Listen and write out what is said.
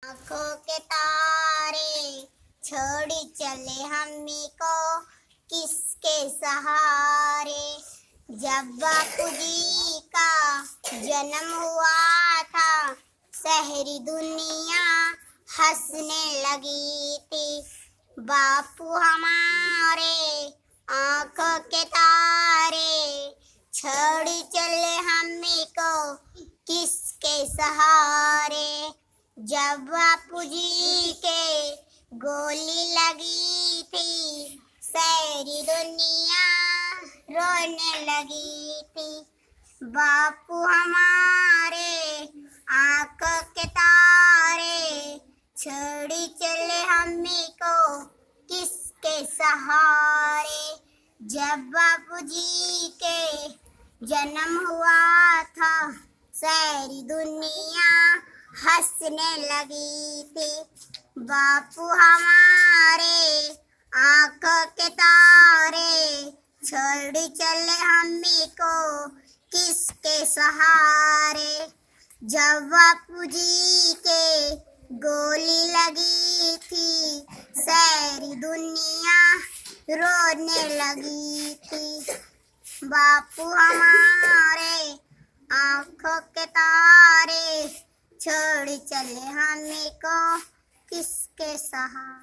आंखों के तारे छोड़ी चले हमनी को किसके सहारे। जब बापू जी का जन्म हुआ था शहरी दुनिया हंसने लगी थी। बापू हमारे आंखों के तारे छोड़ी चले हमनी को किसके सहारे। जब बापू जी के गोली लगी थी सारी दुनिया रोने लगी थी। बापू हमारे आंखों के तारे छोड़ी चले हमनी को किसके सहारे। जब बापू जी के जन्म हुआ था सारी दुनिया हंसने लगी थी। बापू हमारे आंखों के तारे छोड़ चले हमनी को किसके सहारे। जब बापू जी के गोली लगी थी सारी दुनिया रोने लगी थी। बापू हमारे आंखों के तारे छोड़ चले हमनी को किसके सहारे।